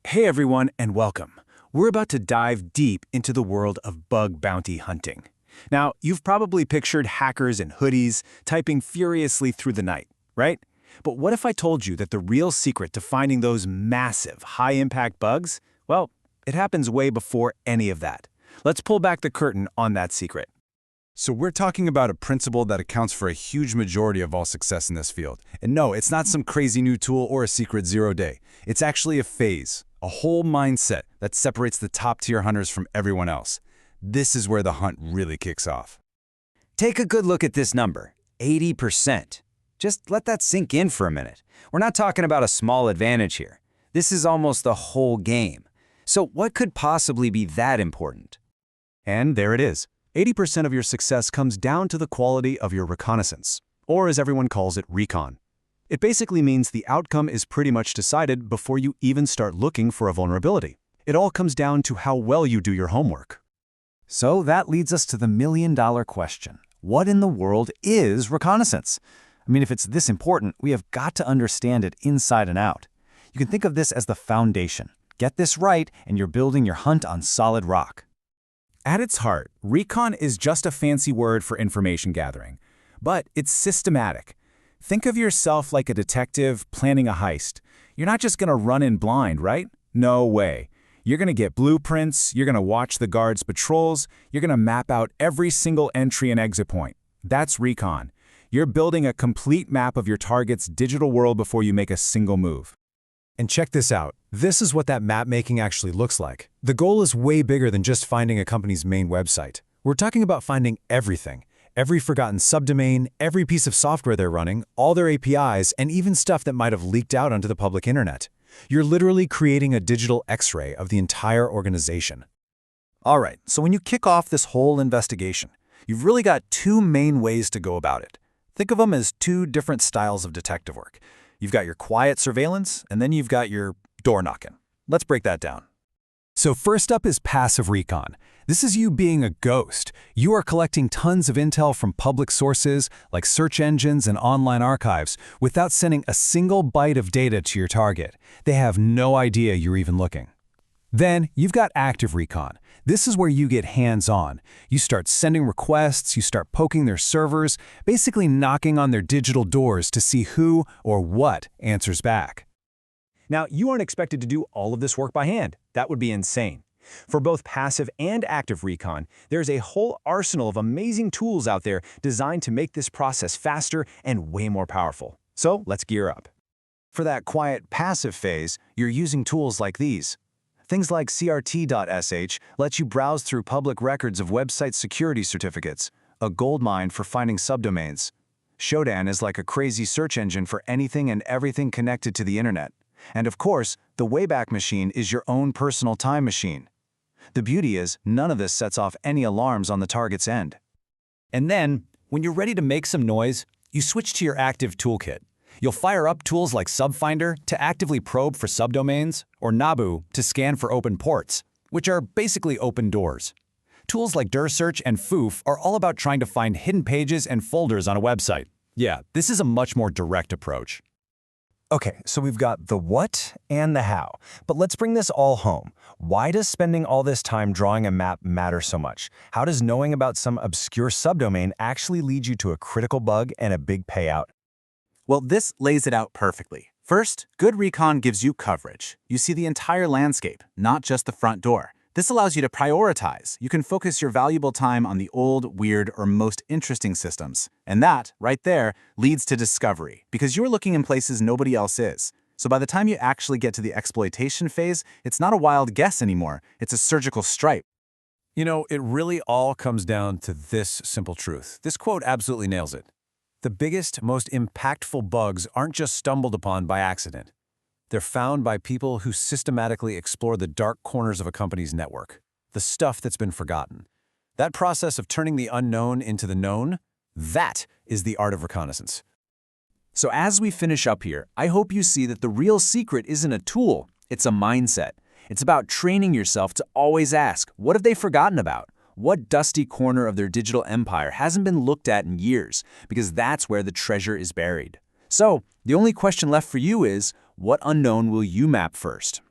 Hey everyone, and welcome. We're about to dive deep into the world of bug bounty hunting. Now, you've probably pictured hackers in hoodies typing furiously through the night, right? But what if I told you that the real secret to finding those massive, high-impact bugs, well, it happens way before any of that. Let's pull back the curtain on that secret. So we're talking about a principle that accounts for a huge majority of all success in this field. And no, it's not some crazy new tool or a secret 0-day. It's actually a phase, a whole mindset that separates the top-tier hunters from everyone else. This is where the hunt really kicks off. Take a good look at this number, 80%. Just let that sink in for a minute. We're not talking about a small advantage here. This is almost the whole game. So what could possibly be that important? And there it is. 80% of your success comes down to the quality of your reconnaissance, or as everyone calls it, Recon. It basically means the outcome is pretty much decided before you even start looking for a vulnerability. It all comes down to how well you do your homework. So that leads us to the million-dollar question. What in the world is reconnaissance? I mean, if it's this important, we have got to understand it inside and out. You can think of this as the foundation. Get this right, and you're building your hunt on solid rock. At its heart, Recon is just a fancy word for information gathering, but it's systematic. Think of yourself like a detective planning a heist. You're not just going to run in blind, right? No way. You're going to get blueprints, you're going to watch the guards' patrols, you're going to map out every single entry and exit point. That's Recon. You're building a complete map of your target's digital world before you make a single move. And check this out. This is what that map making actually looks like. The goal is way bigger than just finding a company's main website. We're talking about finding everything. Every forgotten subdomain, every piece of software they're running, all their APIs, and even stuff that might have leaked out onto the public internet. You're literally creating a digital X-ray of the entire organization. All right, so when you kick off this whole investigation, you've really got two main ways to go about it. Think of them as two different styles of detective work. You've got your quiet surveillance, and then you've got your door knocking. Let's break that down. So first up is passive recon. This is you being a ghost. You are collecting tons of intel from public sources like search engines and online archives without sending a single byte of data to your target. They have no idea you're even looking. Then you've got active recon. This is where you get hands-on. You start sending requests, you start poking their servers, basically knocking on their digital doors to see who or what answers back. Now, you aren't expected to do all of this work by hand. That would be insane. For both passive and active recon, there's a whole arsenal of amazing tools out there designed to make this process faster and way more powerful. So let's gear up. For that quiet passive phase, you're using tools like these. Things like CRT.sh lets you browse through public records of website security certificates, a goldmine for finding subdomains. Shodan is like a crazy search engine for anything and everything connected to the internet. And of course, the Wayback Machine is your own personal time machine. The beauty is, none of this sets off any alarms on the target's end. And then, when you're ready to make some noise, you switch to your active toolkit. You'll fire up tools like Subfinder to actively probe for subdomains, or Nabu to scan for open ports, which are basically open doors. Tools like DirSearch and Foof are all about trying to find hidden pages and folders on a website. Yeah, this is a much more direct approach. Okay, so we've got the what and the how, but let's bring this all home. Why does spending all this time drawing a map matter so much? How does knowing about some obscure subdomain actually lead you to a critical bug and a big payout? Well, this lays it out perfectly. First, good recon gives you coverage. You see the entire landscape, not just the front door. This allows you to prioritize. You can focus your valuable time on the old, weird, or most interesting systems. And that, right there, leads to discovery, because you're looking in places nobody else is. So by the time you actually get to the exploitation phase, it's not a wild guess anymore. It's a surgical strike. You know, it really all comes down to this simple truth. This quote absolutely nails it. The biggest, most impactful bugs aren't just stumbled upon by accident. They're found by people who systematically explore the dark corners of a company's network, the stuff that's been forgotten. That process of turning the unknown into the known, that is the art of reconnaissance. So as we finish up here, I hope you see that the real secret isn't a tool, it's a mindset. It's about training yourself to always ask, what have they forgotten about? What dusty corner of their digital empire hasn't been looked at in years? Because that's where the treasure is buried. So, the only question left for you is, what unknown will you map first?